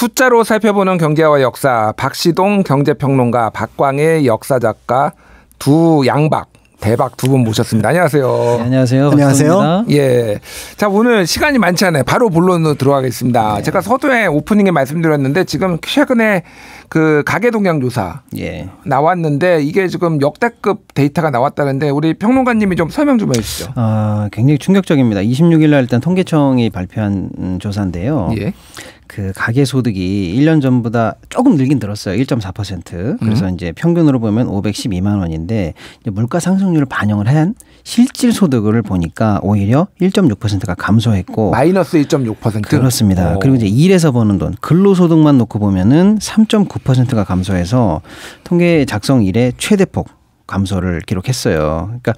숫자로 살펴보는 경제와 역사, 박시동 경제평론가, 박광일 역사작가 두 양박, 대박 두 분 모셨습니다. 안녕하세요. 네, 안녕하세요. 안녕하세요. 예. 자, 오늘 시간이 많지 않아요. 바로 본론으로 들어가겠습니다. 네. 제가 서두에 오프닝에 말씀드렸는데 지금 최근에 그 가계동향조사 나왔는데 이게 지금 역대급 데이터가 나왔다는데 우리 평론가님이 좀 설명 좀 해주시죠. 굉장히 충격적입니다. 26일 날 일단 통계청이 발표한 조사인데요. 예. 그 가계소득이 1년 전보다 조금 늘긴 늘었어요. 1.4%. 그래서 이제 평균으로 보면 512만 원인데 이제 물가 상승률을 반영을 한 실질 소득을 보니까 오히려 1.6%가 감소했고 마이너스 1.6%? 그렇습니다. 그리고 이제 일해서 버는 돈, 근로소득만 놓고 보면은 3.9%가 감소해서 통계 작성 이래 최대폭 감소를 기록했어요. 그러니까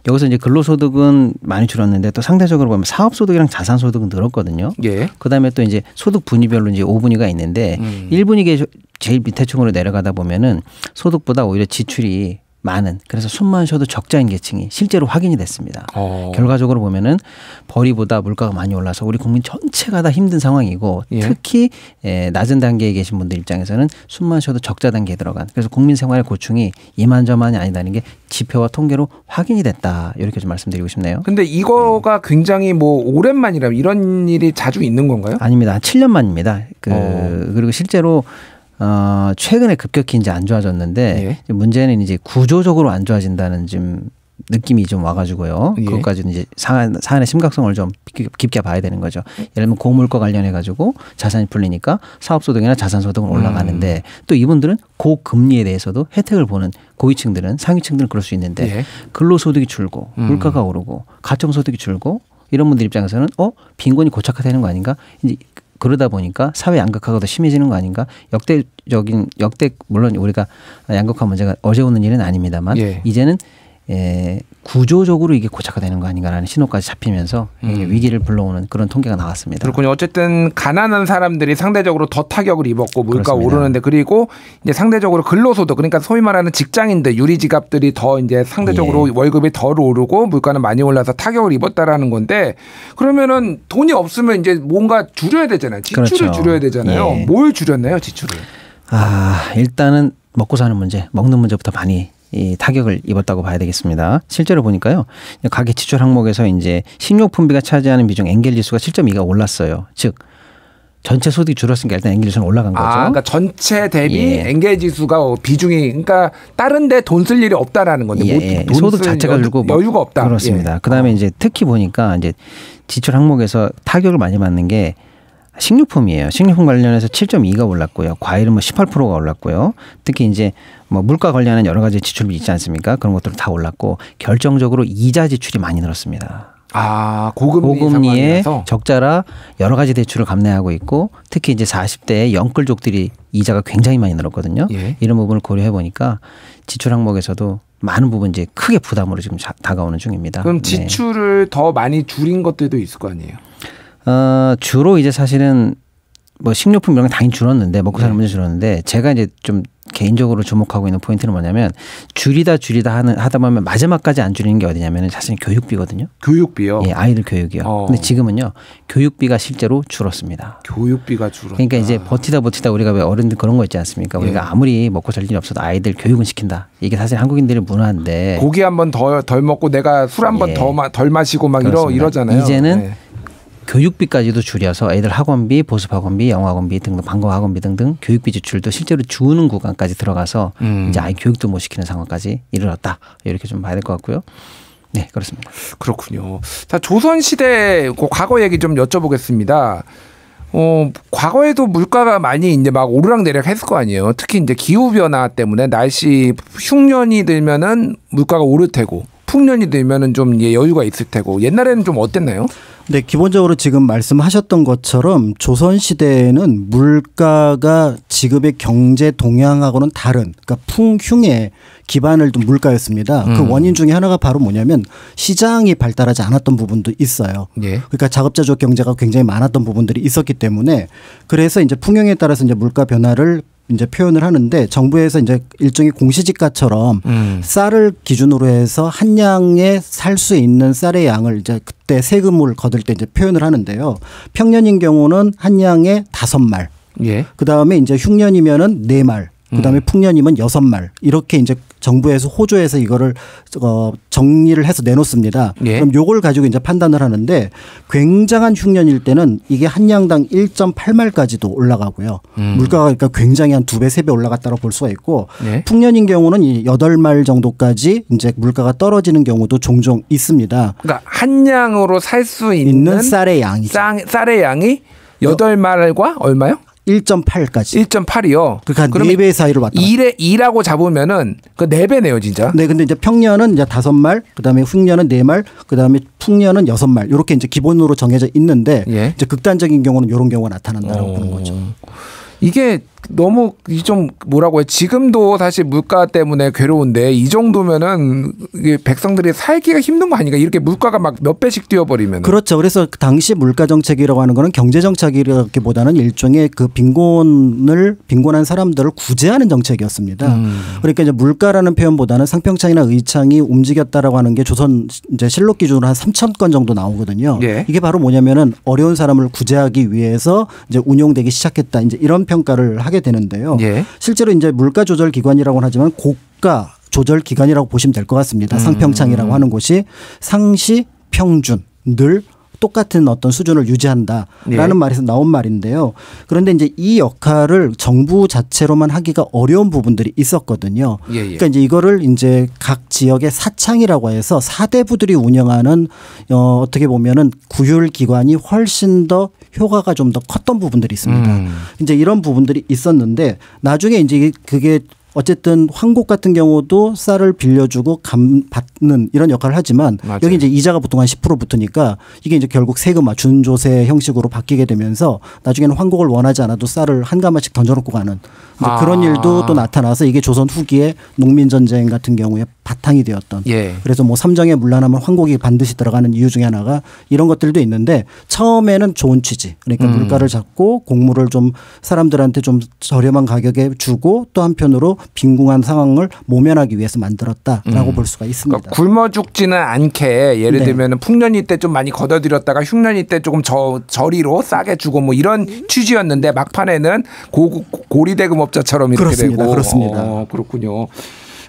여기서 이제 근로소득은 많이 줄었는데 또 상대적으로 보면 사업소득이랑 자산소득은 늘었거든요. 예. 그다음에 또 이제 소득 분위별로 이제 5분위가 있는데 1분위가 제일 밑에 층으로 내려가다 보면은 소득보다 오히려 지출이 많은, 그래서 숨만 쉬어도 적자인 계층이 실제로 확인이 됐습니다. 결과적으로 보면은 벌이보다 물가가 많이 올라서 우리 국민 전체가 다 힘든 상황이고 특히 낮은 단계에 계신 분들 입장에서는 숨만 쉬어도 적자 단계에 들어간, 그래서 국민 생활의 고충이 이만저만이 아니다는 게 지표와 통계로 확인이 됐다. 이렇게 좀 말씀드리고 싶네요. 근데 이거가 굉장히 뭐 오랜만이라면 이런 일이 자주 있는 건가요? 아닙니다. 한 7년 만입니다. 그리고 실제로 최근에 급격히 이제 안 좋아졌는데 문제는 이제 구조적으로 안 좋아진다는 좀 느낌이 좀 와가지고요. 그것까지는 이제 사안의 심각성을 좀 깊게 봐야 되는 거죠. 예를 들면 고물가 관련해 가지고 자산이 풀리니까 사업소득이나 자산소득은 올라가는데 또 이분들은 고금리에 대해서도 혜택을 보는 고위층들은, 상위층들은 그럴 수 있는데 근로소득이 줄고 물가가 오르고 가점소득이 줄고 이런 분들 입장에서는 빈곤이 고착화되는 거 아닌가? 이제 그러다 보니까 사회 양극화가 더 심해지는 거 아닌가? 물론 우리가 양극화 문제가 어제 오는 일은 아닙니다만 이제는 구조적으로 이게 고착화되는 거 아닌가라는 신호까지 잡히면서 위기를 불러오는 그런 통계가 나왔습니다. 그렇군요. 어쨌든 가난한 사람들이 상대적으로 더 타격을 입었고 물가 그렇습니다. 오르는데, 그리고 이제 상대적으로 근로소득, 그러니까 소위 말하는 직장인들, 유리지갑들이 더 이제 상대적으로 월급이 덜 오르고 물가는 많이 올라서 타격을 입었다라는 건데, 그러면은 돈이 없으면 이제 뭔가 줄여야 되잖아요. 지출을 줄여야 되잖아요. 뭘 줄였나요, 지출을? 일단은 먹고 사는 문제, 먹는 문제부터 많이 이 타격을 입었다고 봐야 되겠습니다. 실제로 보니까요, 가계 지출 항목에서 이제 식료품비가 차지하는 비중 엔겔 지수가 7.2가 올랐어요. 즉 전체 소득이 줄었으니까 일단 엔겔 지수는 올라간 거죠. 그러니까 전체 대비 엔겔 지수가 비중이, 그러니까 다른데 돈 쓸 일이 없다라는 건데 소득 자체가 줄고 여유가 없다. 그렇습니다. 그다음에 이제 특히 보니까 이제 지출 항목에서 타격을 많이 받는 게 식료품이에요. 식료품 관련해서 7.2가 올랐고요. 과일은 18%가 올랐고요. 특히 이제 물가 관련한 여러 가지 지출이 있지 않습니까? 그런 것들 다 올랐고, 결정적으로 이자 지출이 많이 늘었습니다. 고금리에 적자라 여러 가지 대출을 감내하고 있고, 특히 이제 40대의 영끌족들이 이자가 굉장히 많이 늘었거든요. 이런 부분을 고려해 보니까 지출 항목에서도 많은 부분 이제 크게 부담으로 지금 다가오는 중입니다. 그럼 지출을 더 많이 줄인 것들도 있을 거 아니에요? 주로 이제 사실은 식료품 이런 게 당연히 줄었는데, 먹고 사는 문제 줄었는데, 제가 이제 좀 개인적으로 주목하고 있는 포인트는 뭐냐면, 줄이다 하다 보면 마지막까지 안 줄이는 게 어디냐면 사실 교육비거든요. 교육비요? 아이들 교육이요. 근데 지금은요, 교육비가 실제로 줄었습니다. 교육비가 줄었다. 그러니까 이제 버티다 우리가 왜 어른들 그런 거 있지 않습니까? 우리가 아무리 먹고 살 일이 없어도 아이들 교육은 시킨다. 이게 사실 한국인들의 문화인데, 고기 한 번 덜 먹고 내가 술 한 번 덜 마시고 막 이러잖아요. 이제는 교육비까지도 줄여서 애들 학원비, 보습학원비, 영어학원비 등등, 방과학원비 등등 교육비 지출도 실제로 주는 구간까지 들어가서 이제 아이 교육도 못 시키는 상황까지 이르렀다. 이렇게 좀 봐야 될 것 같고요. 네, 그렇습니다. 그렇군요. 자, 조선시대 과거 얘기 좀 여쭤보겠습니다. 과거에도 물가가 많이 이제 막 오르락내리락 했을 거 아니에요. 특히 이제 기후변화 때문에 날씨 흉년이 들면은 물가가 오를 테고, 풍년이 들면은 좀 여유가 있을 테고, 옛날에는 좀 어땠나요? 네, 기본적으로 지금 말씀하셨던 것처럼 조선시대에는 물가가 지금의 경제 동향하고는 다른, 그러니까 풍흉에 기반을 둔 물가였습니다. 그 원인 중에 하나가 바로 뭐냐면 시장이 발달하지 않았던 부분도 있어요. 그러니까 자급자족 경제가 굉장히 많았던 부분들이 있었기 때문에, 그래서 이제 풍경에 따라서 이제 물가 변화를 이제 표현을 하는데, 정부에서 이제 일종의 공시지가처럼 쌀을 기준으로 해서 한 양에 살 수 있는 쌀의 양을 이제 그때 세금을 거둘 때 이제 표현을 하는데요. 평년인 경우는 한 양에 5말. 예. 그다음에 이제 흉년이면은 4말. 그다음에 풍년이면 6말. 이렇게 이제 정부에서 호조해서 이거를 정리를 해서 내놓습니다. 예. 그럼 요걸 가지고 이제 판단을 하는데 굉장한 흉년일 때는 이게 한 양당 1.8말까지도 올라가고요. 물가가 그러니까 굉장히 한 2배, 3배 올라갔다고 볼 수가 있고 예. 풍년인 경우는 이 8말 정도까지 이제 물가가 떨어지는 경우도 종종 있습니다. 그러니까 한 양으로 살 수 있는 쌀의 양이죠. 쌀의 양이 8말과 얼마요? 1.8까지. 1.8이요. 그러니까 4배 사이로 왔다. 2라고 잡으면은 그 4배네요, 진짜. 네, 근데 이제 평년은 이제 5말, 그다음에 흉년은 4말, 그다음에 풍년은 6말. 이렇게 이제 기본으로 정해져 있는데 예. 이제 극단적인 경우는 이런 경우가 나타난다고 보는 거죠. 이게 너무 좀 뭐라고 해. 지금도 사실 물가 때문에 괴로운데 이 정도면은 이게 백성들이 살기가 힘든 거 아닌가? 이렇게 물가가 막 몇 배씩 뛰어버리면. 그렇죠. 그래서 당시 물가 정책이라고 하는 거는 경제 정책이라기보다는 일종의 그 빈곤한 사람들을 구제하는 정책이었습니다. 그러니까 이제 물가라는 표현보다는 상평창이나 의창이 움직였다라고 하는 게 조선 이제 실록 기준으로 한 3,000건 정도 나오거든요. 예. 이게 바로 뭐냐면은 어려운 사람을 구제하기 위해서 이제 운용되기 시작했다. 이제 이런 평가를 하게 되는데요. 예. 실제로 이제 물가 조절 기관이라고는 하지만 고가 조절 기관이라고 보시면 될 것 같습니다. 상평창이라고 하는 곳이 상시 평준 늘 똑같은 어떤 수준을 유지한다라는 예. 말에서 나온 말인데요. 그런데 이제 이 역할을 정부 자체로만 하기가 어려운 부분들이 있었거든요. 예. 그러니까 이제 이거를 이제 각 지역의 사창이라고 해서 사대부들이 운영하는 어떻게 보면은 구휼 기관이 훨씬 더 효과가 좀 더 컸던 부분들이 있습니다. 이제 이런 부분들이 있었는데 나중에 이제 그게 어쨌든 황곡 같은 경우도 쌀을 빌려주고 받는 이런 역할을 하지만 맞아요. 여기 이제 이자가 보통 한 10% 붙으니까 이게 이제 결국 세금 준조세 형식으로 바뀌게 되면서 나중에는 황곡을 원하지 않아도 쌀을 한 가마씩 던져놓고 가는 이제 그런 일도 또 나타나서 이게 조선 후기에 농민전쟁 같은 경우에 바탕이 되었던. 예. 그래서 뭐 삼정에 문란하면 황곡이 반드시 들어가는 이유 중에 하나가 이런 것들도 있는데 처음에는 좋은 취지. 그러니까 물가를 잡고 곡물을 좀 사람들한테 좀 저렴한 가격에 주고 또 한편으로 빈궁한 상황을 모면하기 위해서 만들었다라고 볼 수가 있습니다. 그러니까 굶어 죽지는 않게 예를 네. 들면 풍년이 때 좀 많이 걷어들였다가 흉년이 때 조금 저리로 싸게 주고 뭐 이런 취지였는데 막판에는 고리대금업자처럼 이렇게 그렇습니다. 되고. 그렇습니다. 그렇군요.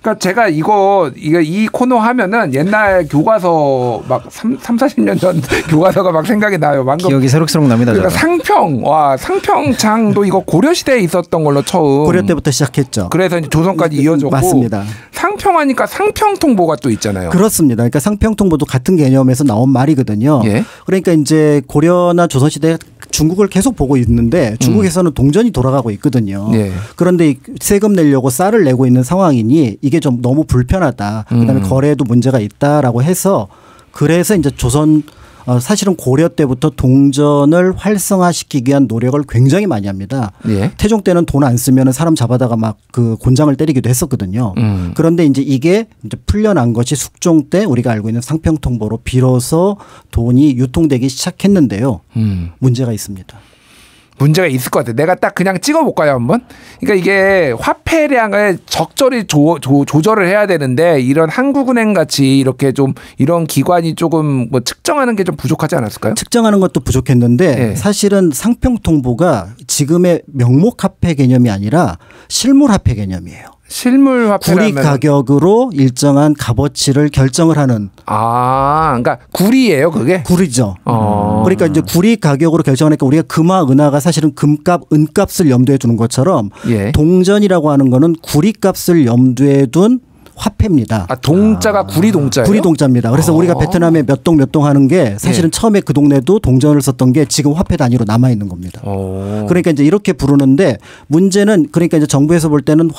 그러니까 제가 이 코너 하면은 옛날 교과서 막 40년 전 교과서가 막 생각이 나요. 기억이 새록새록 납니다. 그러니까 상평창도 이거 고려 시대에 있었던 걸로 처음. 고려 때부터 시작했죠. 그래서 이제 조선까지 이어졌고. 맞습니다. 상평하니까 상평통보가 또 있잖아요. 그렇습니다. 그러니까 상평통보도 같은 개념에서 나온 말이거든요. 예. 그러니까 이제 고려나 조선시대 중국을 계속 보고 있는데 중국에서는 동전이 돌아가고 있거든요. 예. 그런데 세금 내려고 쌀을 내고 있는 상황이니 이게 좀 너무 불편하다. 그다음에 거래에도 문제가 있다라고 해서 그래서 이제 조선 사실은 고려 때부터 동전을 활성화시키기 위한 노력을 굉장히 많이 합니다. 예. 태종 때는 돈 안 쓰면 사람 잡아다가 막 그 곤장을 때리기도 했었거든요. 그런데 이제 이게 이제 풀려난 것이 숙종 때 우리가 알고 있는 상평통보로 비로소 돈이 유통되기 시작했는데요. 문제가 있습니다. 문제가 있을 것 같아요. 내가 딱 그냥 찍어볼까요 한번? 그러니까 이게 화폐량을 적절히 조절을 해야 되는데 이런 한국은행 같이 이렇게 좀 이런 기관이 조금 뭐 측정하는 게 좀 부족하지 않았을까요? 측정하는 것도 부족했는데 네. 사실은 상평통보가 지금의 명목화폐 개념이 아니라 실물화폐 개념이에요. 실물 화폐라면 구리 가격으로 일정한 값어치를 결정을 하는. 그러니까 구리예요, 그게? 구리죠. 그러니까 이제 구리 가격으로 결정하니까 우리가 금화, 은화가 사실은 금값, 은값을 염두에 두는 것처럼 예. 동전이라고 하는 거는 구리값을 염두에 둔 화폐입니다. 동자가 구리 동자예요? 구리 동자입니다. 그래서 우리가 베트남에 몇 동 하는 게 사실은 예. 처음에 그 동네도 동전을 썼던 게 지금 화폐 단위로 남아 있는 겁니다. 그러니까 이제 이렇게 부르는데 문제는 그러니까 이제 정부에서 볼 때는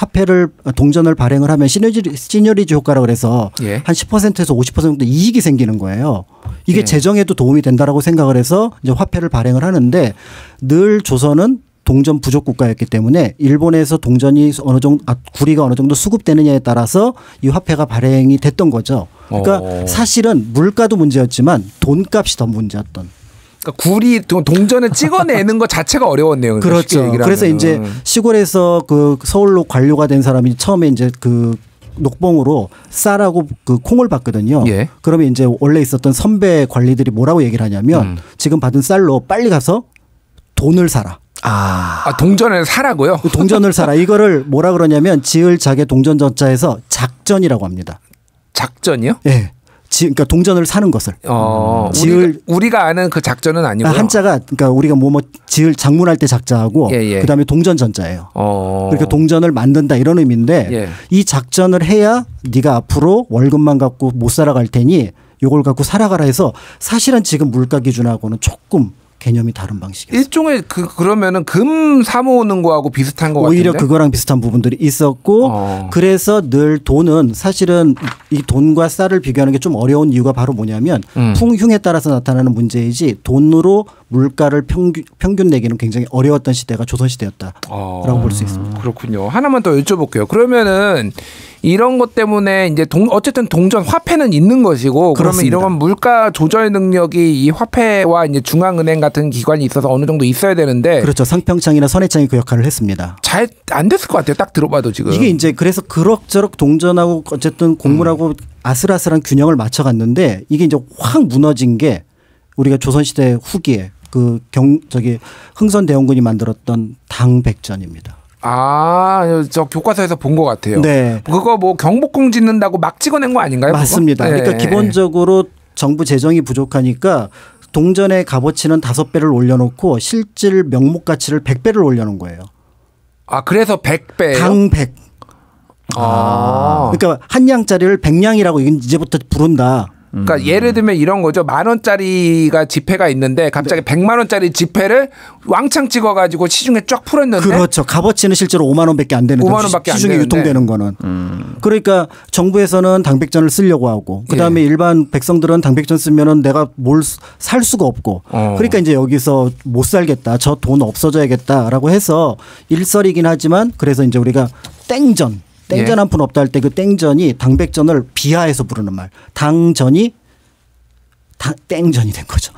동전을 발행을 하면 시너리즈 효과라 그래서 예. 한 10%에서 50% 정도 이익이 생기는 거예요. 이게 예. 재정에도 도움이 된다라고 생각을 해서 이제 화폐를 발행을 하는데 늘 조선은 동전 부족 국가였기 때문에 일본에서 동전이 구리가 어느 정도 수급되느냐에 따라서 이 화폐가 발행이 됐던 거죠. 그러니까 사실은 물가도 문제였지만 돈값이 더 문제였던. 그러니까 구리 동전을 찍어내는 것 자체가 어려웠네요. 그러니까 그렇죠. 그래서 이제 시골에서 그 서울로 관료가 된 사람이 처음에 이제 그 녹봉으로 쌀하고 그 콩을 받거든요. 예. 그러면 이제 원래 있었던 선배 관리들이 뭐라고 얘기를 하냐면 지금 받은 쌀로 빨리 가서 돈을 사라. 동전을 사라고요? 동전을 사라. 이거를 뭐라 그러냐면 지을자개 동전전자에서 작전이라고 합니다. 작전이요? 네. 그러니까 동전을 사는 것을. 우리가 아는 그 작전은 아니고요. 한자가 그러니까 우리가 뭐 지을 장문할 때 작자하고 그다음에 동전전자예요. 그러니까 동전을 만든다 이런 의미인데 이 작전을 해야 네가 앞으로 월급만 갖고 못 살아갈 테니 요걸 갖고 살아가라 해서 사실은 지금 물가 기준하고는 조금 개념이 다른 방식이었어요. 일종의 그러면은 금 사모으는 거하고 비슷한 거 같은데. 오히려 그거랑 비슷한 부분들이 있었고 그래서 늘 돈은 사실은 이 돈과 쌀을 비교하는 게 좀 어려운 이유가 바로 뭐냐면 풍흉에 따라서 나타나는 문제이지 돈으로 물가를 평균 내기는 굉장히 어려웠던 시대가 조선시대였다라고 볼 수 있습니다. 그렇군요. 하나만 더 여쭤볼게요. 그러면은 이런 것 때문에 이제 어쨌든 동전 화폐는 있는 것이고 그러면 이런 물가 조절 능력이 이 화폐와 이제 중앙은행 같은 기관이 있어서 어느 정도 있어야 되는데 그렇죠. 상평창이나 선해창이 그 역할을 했습니다. 잘 안 됐을 것 같아요. 딱 들어봐도 지금 이게 이제 그래서 그럭저럭 동전하고 어쨌든 곡물하고 아슬아슬한 균형을 맞춰갔는데 이게 이제 확 무너진 게 우리가 조선시대 후기에 흥선대원군이 만들었던 당백전입니다. 저 교과서에서 본 것 같아요. 네. 그거 뭐 경복궁 짓는다고 막 찍어낸 거 아닌가요? 맞습니다. 그거? 그러니까 기본적으로 정부 재정이 부족하니까 동전의 값어치는 5배를 올려놓고 실질 명목 가치를 100배를 올려놓은 거예요. 그래서 100배예요? 당 100. 그러니까 한 양짜리를 100냥이라고 이제부터 부른다. 그러니까 예를 들면 이런 거죠. 10,000원짜리가 지폐가 있는데 갑자기 100만 원짜리 지폐를 왕창 찍어가지고 시중에 쫙 풀었는데 그렇죠. 값어치는 실제로 5만 원밖에 안 되는 5만 원밖에 시중에 안 유통되는 거는. 그러니까 정부에서는 당백전을 쓰려고 하고 그다음에 일반 백성들은 당백전 쓰면은 내가 뭘 살 수가 없고 그러니까 이제 여기서 못 살겠다. 저 돈 없어져야겠다라고 해서 일설이긴 하지만 그래서 이제 우리가 땡전 한 푼 없다 할 때 그 땡전이 당백전을 비하해서 부르는 말. 당전이 땡전이 된 거죠.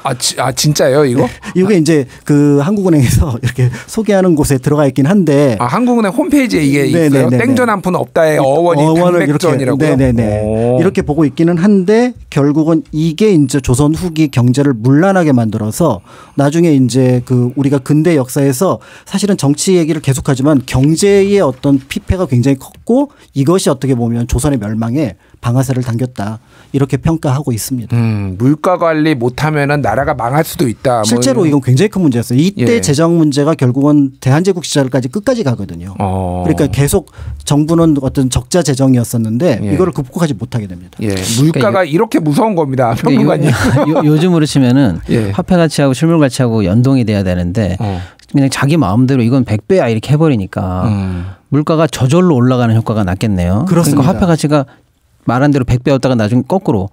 진짜요 이거? 네. 이게 이제 그 한국은행에서 이렇게 소개하는 곳에 들어가 있긴 한데. 한국은행 홈페이지에 이게 있어요. 땡전 한 푼 없다의 어원이 당백전이라고요? 네네네. 이렇게 보고 있기는 한데 결국은 이게 이제 조선 후기 경제를 문란하게 만들어서 나중에 이제 그 우리가 근대 역사에서 사실은 정치 얘기를 계속하지만 경제의 어떤 피폐가 굉장히 컸고 이것이 어떻게 보면 조선의 멸망에 방아쇠를 당겼다. 이렇게 평가하고 있습니다. 물가 관리 못하면은 나라가 망할 수도 있다. 실제로 이건 굉장히 큰 문제였어요. 이때 재정 문제가 결국은 대한제국 시절까지 끝까지 가거든요. 그러니까 계속 정부는 어떤 적자 재정이었었는데 이거를 극복하지 못하게 됩니다. 물가가 그러니까 이렇게 무서운 겁니다. 평론가님. 요즘으로 치면은 화폐 가치하고 실물 가치하고 연동이 돼야 되는데 그냥 자기 마음대로 이건 100배야 이렇게 해버리니까 물가가 저절로 올라가는 효과가 났겠네요. 그렇습니다. 그러니까 화폐 가치가 말한 대로 100배였다가 나중에 거꾸로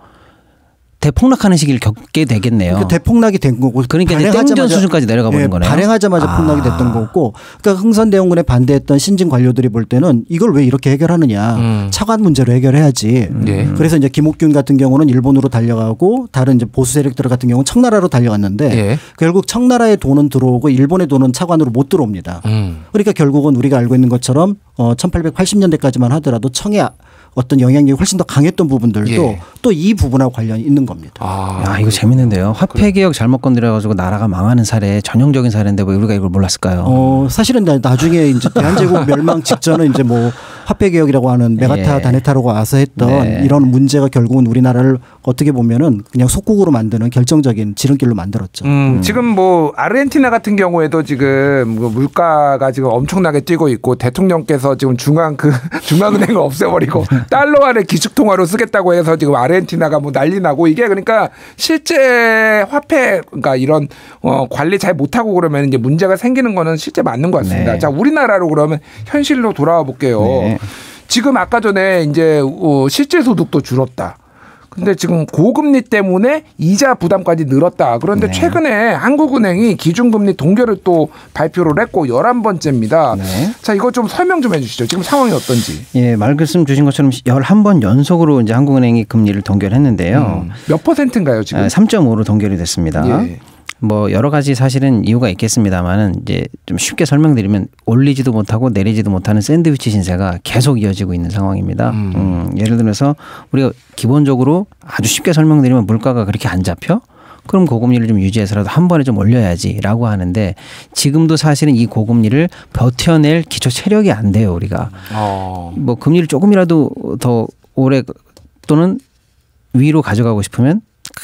대폭락하는 시기를 겪게 되겠네요. 그러니까 대폭락이 된 거고. 그러니까 이제 땡전 수준까지 내려가 버린 거네요. 발행하자마자 폭락이 됐던 거고. 그러니까 흥선대원군에 반대했던 신진 관료들이 볼 때는 이걸 왜 이렇게 해결하느냐. 차관 문제로 해결해야지. 그래서 이제 김옥균 같은 경우는 일본으로 달려가고 다른 이제 보수 세력들 같은 경우는 청나라로 달려갔는데 결국 청나라의 돈은 들어오고 일본의 돈은 차관으로 못 들어옵니다. 그러니까 결국은 우리가 알고 있는 것처럼 1880년대까지만 하더라도 청의 어떤 영향력이 훨씬 더 강했던 부분들도 또 이 부분하고 관련이 있는 겁니다. 이거 재밌는데요. 화폐 개혁 잘못 건드려가지고 나라가 망하는 사례, 전형적인 사례인데 왜 우리가 이걸 몰랐을까요? 사실은 나중에 이제 대한제국 멸망 직전은 이제 뭐 화폐 개혁이라고 하는 메가타 다네타로가 와서 했던 이런 문제가 결국은 우리나라를 어떻게 보면은 그냥 속국으로 만드는 결정적인 지름길로 만들었죠. 지금 뭐 아르헨티나 같은 경우에도 지금 뭐 물가가 지금 엄청나게 뛰고 있고 대통령께서 지금 중앙은행을 없애버리고 달러화를 기축통화로 쓰겠다고 해서 지금 아르헨티나가 뭐 난리 나고 이게 그러니까 실제 화폐 그러니까 이런 관리 잘 못하고 그러면 이제 문제가 생기는 거는 실제 맞는 것 같습니다. 자, 우리나라로 그러면 현실로 돌아와 볼게요. 지금 아까 전에 이제 실제 소득도 줄었다. 근데 지금 고금리 때문에 이자 부담까지 늘었다. 그런데 최근에 한국은행이 기준금리 동결을 또 발표를 했고 11번째입니다. 자, 이거 좀 설명 좀 해 주시죠. 지금 상황이 어떤지. 말씀 주신 것처럼 11번 연속으로 이제 한국은행이 금리를 동결했는데요. 몇 %인가요, 지금? 3.5로 동결이 됐습니다. 뭐 여러 가지 사실은 이유가 있겠습니다만은 이제 좀 쉽게 설명드리면 올리지도 못하고 내리지도 못하는 샌드위치 신세가 계속 이어지고 있는 상황입니다. 예를 들어서 우리가 기본적으로 아주 쉽게 설명드리면 물가가 그렇게 안 잡혀? 그럼 고금리를 좀 유지해서라도 한 번에 좀 올려야지라고 하는데 지금도 사실은 이 고금리를 버텨낼 기초 체력이 안 돼요 우리가. 뭐 금리를 조금이라도 더 오래 또는 위로 가져가고 싶으면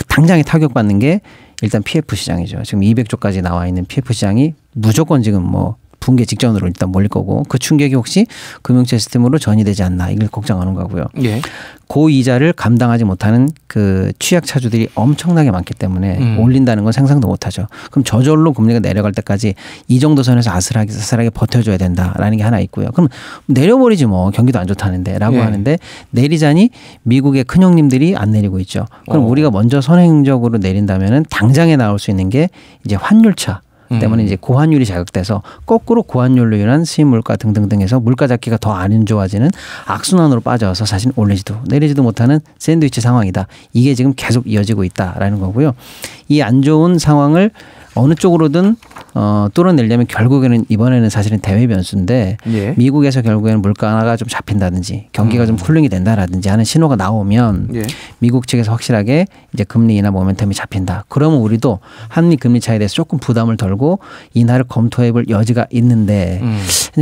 당장에 타격받는 게 일단 PF 시장이죠. 지금 200조까지 나와 있는 PF 시장이 무조건 지금 뭐 붕괴 직전으로 일단 몰릴 거고 그 충격이 혹시 금융체 시스템으로 전이되지 않나 이걸 걱정하는 거고요. 예. 고이자를 감당하지 못하는 그 취약차주들이 엄청나게 많기 때문에 올린다는 건 상상도 못하죠. 그럼 저절로 금리가 내려갈 때까지 이 정도 선에서 아슬하게 버텨줘야 된다라는 게 하나 있고요. 그럼 내려버리지 뭐 경기도 안 좋다는데 라고 하는데 내리자니 미국의 큰형님들이 안 내리고 있죠. 그럼 우리가 먼저 선행적으로 내린다면은 당장에 나올 수 있는 게 이제 환율차. 때문에 이제 고환율이 자극돼서 거꾸로 고환율로 인한 수입 물가 등등등해서 물가 잡기가 더 안 좋아지는 악순환으로 빠져서 사실 올리지도 내리지도 못하는 샌드위치 상황이다. 이게 지금 계속 이어지고 있다라는 거고요. 이 안 좋은 상황을 어느 쪽으로든 뚫어내려면 결국에는 이번에는 사실은 대외 변수인데 예. 미국에서 결국에는 물가가 좀 잡힌다든지 경기가 좀 쿨링이 된다라든지 하는 신호가 나오면 예. 미국 측에서 확실하게 이제 금리 인하 모멘텀이 잡힌다. 그러면 우리도 한미 금리 차이에 대해서 조금 부담을 덜고 인하를 검토해볼 여지가 있는데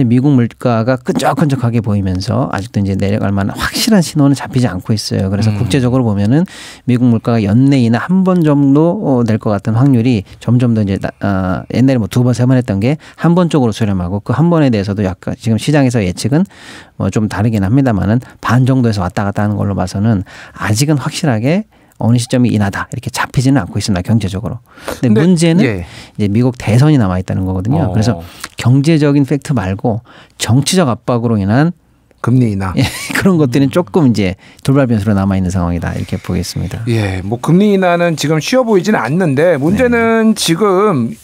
미국 물가가 끈적끈적하게 보이면서 아직도 이제 내려갈 만한 확실한 신호는 잡히지 않고 있어요. 그래서 국제적으로 보면은 미국 물가가 연내 인하 한 번 정도 될 것 같은 확률이 점점 더 이제 옛날에 뭐 2번, 3번 했던 게 한 번 쪽으로 수렴하고 그 한 번에 대해서도 약간 지금 시장에서 예측은 뭐 좀 다르긴 합니다만은 반 정도에서 왔다 갔다 하는 걸로 봐서는 아직은 확실하게 어느 시점이 인하다 이렇게 잡히지는 않고 있습니다. 경제적으로. 근데 문제는 예. 이제 미국 대선이 남아 있다는 거거든요. 그래서 경제적인 팩트 말고 정치적 압박으로 인한 금리 인하. 예, 그런 것들은 조금 이제 돌발 변수로 남아 있는 상황이다 이렇게 보겠습니다. 예, 뭐 금리 인하는 지금 쉬워 보이지는 않는데 문제는 지금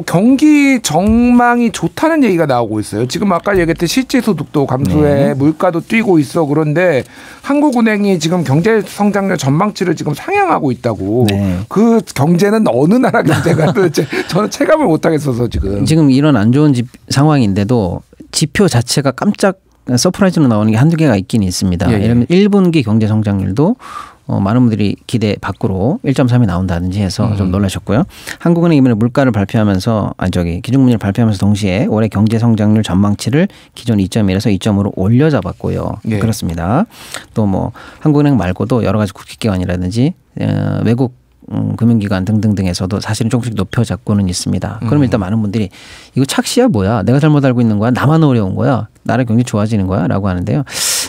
경기 전망이 좋다는 얘기가 나오고 있어요. 지금 아까 얘기했듯 실질 소득도 감소해 물가도 뛰고 있어. 그런데 한국은행이 지금 경제 성장률 전망치를 지금 상향하고 있다고. 그 경제는 어느 나라 경제가 도대체 저는 체감을 못 하겠어서 지금 이런 안 좋은 상황인데도 지표 자체가 깜짝 서프라이즈로 나오는 게 한두 개가 있긴 있습니다. 예를 들면 1분기 경제 성장률도 많은 분들이 기대 밖으로 1.3이 나온다든지 해서 좀 놀라셨고요. 한국은행이 이번에 물가를 발표하면서 기준금리를 발표하면서 동시에 올해 경제 성장률 전망치를 기존 2.1에서 2.5로 올려잡았고요. 그렇습니다. 또 뭐 한국은행 말고도 여러 가지 국기기관이라든지 외국 금융기관 등등등에서도 사실은 조금씩 높여잡고는 있습니다. 그럼 일단 많은 분들이 이거 착시야 뭐야? 내가 잘못 알고 있는 거야? 나만 어려운 거야? 나라 경기 좋아지는 거야? 라고 하는데요.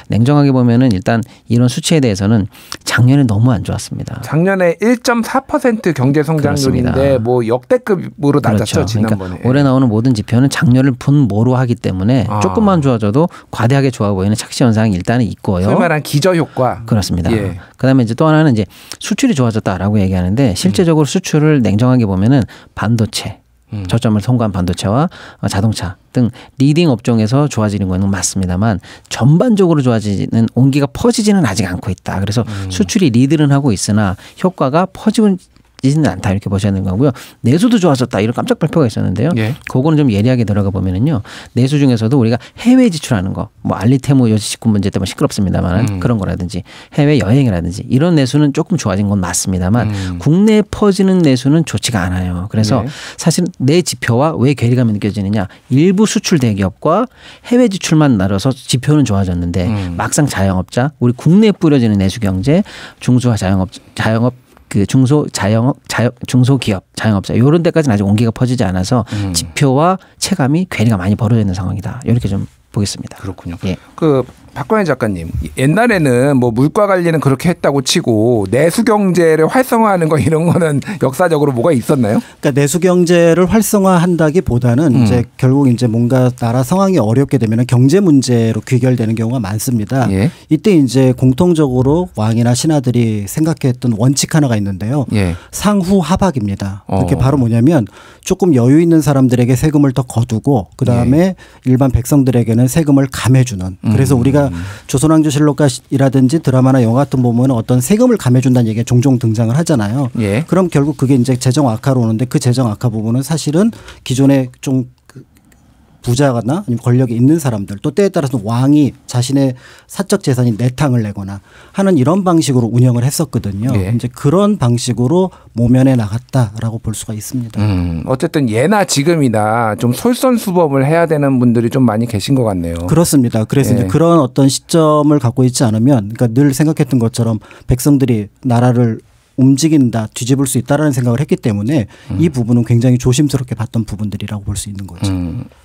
냉정하게 보면은 일단 이런 수치에 대해서는 작년에 너무 안 좋았습니다. 작년에 1.4% 경제 성장률인데 그렇습니다. 뭐 역대급으로 낮았죠. 그렇죠. 지난번에. 그러니까 올해 나오는 모든 지표는 작년을 분모로 하기 때문에 조금만 좋아져도 과대하게 좋아 보이는 착시 현상이 일단은 있고요. 소위 말한 기저 효과. 그렇습니다. 예. 그다음에 이제 또 하나는 이제 수출이 좋아졌다라고 얘기하는데 실제적으로 수출을 냉정하게 보면은 반도체 저점을 통과한 반도체와 자동차 등 리딩 업종에서 좋아지는 건 맞습니다만 전반적으로 좋아지는 온기가 퍼지지는 아직 않고 있다. 그래서 수출이 리드는 하고 있으나 효과가 퍼지고 지는 않다 이렇게 보셔야 되는 거고요. 내수도 좋아졌다 이런 깜짝 발표가 있었는데요. 그거는 좀 예리하게 들어가 보면은요. 내수 중에서도 우리가 해외 지출하는 거, 뭐 알리테모 여직군 문제 때문에 시끄럽습니다만 그런 거라든지 해외 여행이라든지 이런 내수는 조금 좋아진 건 맞습니다만 국내에 퍼지는 내수는 좋지가 않아요. 그래서 사실 내 지표와 왜 괴리감이 느껴지느냐? 일부 수출 대기업과 해외 지출만 나눠서 지표는 좋아졌는데 막상 자영업자, 우리 국내에 뿌려지는 내수 경제, 중소와 자영업 그 중소기업, 자영업자 이런 데까지는 아직 온기가 퍼지지 않아서 지표와 체감이 괴리가 많이 벌어져 있는 상황이다. 이렇게 좀 보겠습니다. 그렇군요. 예. 그 박광일 작가님, 옛날에는 뭐 물가 관리는 그렇게 했다고 치고 내수 경제를 활성화하는 거 이런 거는 역사적으로 뭐가 있었나요? 그러니까 내수 경제를 활성화한다기보다는 이제 결국 이제 뭔가 나라 상황이 어렵게 되면 경제 문제로 귀결되는 경우가 많습니다. 이때 이제 공통적으로 왕이나 신하들이 생각했던 원칙 하나가 있는데요. 상후 하박입니다. 그게 바로 뭐냐면 조금 여유 있는 사람들에게 세금을 더 거두고 그 다음에 일반 백성들에게는 세금을 감해주는. 그래서 우리가 조선왕조실록이라든지 드라마나 영화 같은 보면 어떤 세금을 감해준다는 얘기가 종종 등장을 하잖아요. 그럼 결국 그게 이제 재정 악화로 오는데 그 재정 악화 부분은 사실은 기존에 좀 부자거나 아니면 권력이 있는 사람들 또 때에 따라서는 왕이 자신의 사적 재산인 내탕을 내거나 하는 이런 방식으로 운영을 했었거든요. 네. 이제 그런 방식으로 모면해 나갔다라고 볼 수가 있습니다. 어쨌든 예나 지금이나 좀 솔선수범을 해야 되는 분들이 좀 많이 계신 것 같네요. 그렇습니다. 그래서 이제 그런 어떤 시점을 갖고 있지 않으면 그러니까 늘 생각했던 것처럼 백성들이 나라를 움직인다, 뒤집을 수 있다라는 생각을 했기 때문에 이 부분은 굉장히 조심스럽게 봤던 부분들이라고 볼 수 있는 거죠.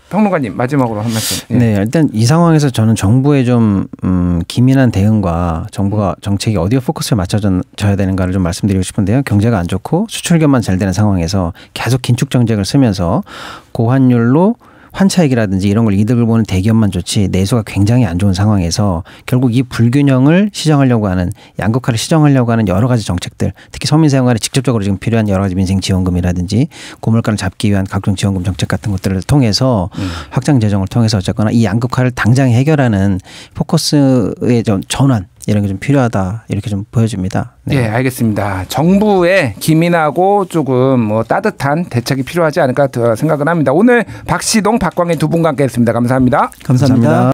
평론가님 마지막으로 한 말씀. 네, 일단 이 상황에서 저는 정부의 좀 기민한 대응과 정부가 정책이 어디에 포커스를 맞춰져야 되는가를 좀 말씀드리고 싶은데요. 경제가 안 좋고 수출결만 잘 되는 상황에서 계속 긴축 정책을 쓰면서 고환율로 환차익이라든지 이런 걸 이득을 보는 대기업만 좋지 내수가 굉장히 안 좋은 상황에서 결국 이 불균형을 시정하려고 하는 양극화를 시정하려고 하는 여러 가지 정책들 특히 서민 생활에 직접적으로 지금 필요한 여러 가지 민생 지원금이라든지 고물가를 잡기 위한 각종 지원금 정책 같은 것들을 통해서 확장 재정을 통해서 어쨌거나 이 양극화를 당장 해결하는 포커스의 좀 전환 이런 게 좀 필요하다 이렇게 좀 보여집니다. 네, 네 알겠습니다. 정부의 기민하고 조금 뭐 따뜻한 대책이 필요하지 않을까 생각은 합니다. 오늘 박시동, 박광일 두 분과 함께했습니다. 감사합니다. 감사합니다.